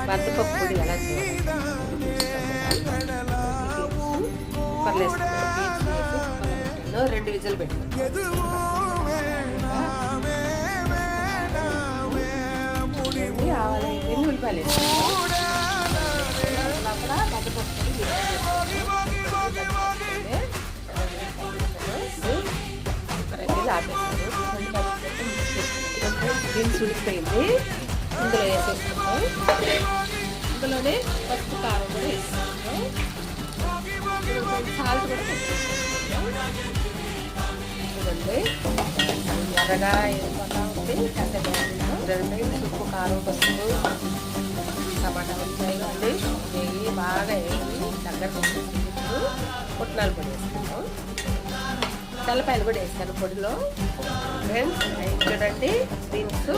బంతిపప్పు పొడి ఎలా చేయాలి కుక్కర్లు వేసుకున్నాను. 2 విజిల్ పెట్టుకున్నాను. ఆవాలు ఉల్లిపాయలు వేసుకున్నాను. బంతిపప్పు పొడి ఆపేస్తాను. బీన్స్ ఉడికిపోయింది. ఇందులో వేసేసుకుంటాం. ఇందులోనే పసుపు కారం కూడా వేసుకుంటాం. సాల్ట్ కూడా చూడండి ఎర్రగా వేసుకుంటా ఉంది. చూడండి ఉప్పు కారం పసుపు టమాటా ఉల్లిపాయలు నెయ్యి బాగా వేసి దగ్గర పుట్నాలు పొడి వేసుకుంటాం. తెల్లపాయలు కూడా వేస్తాను పొడిలో. ఫ్రెండ్స్ చూడండి బీన్స్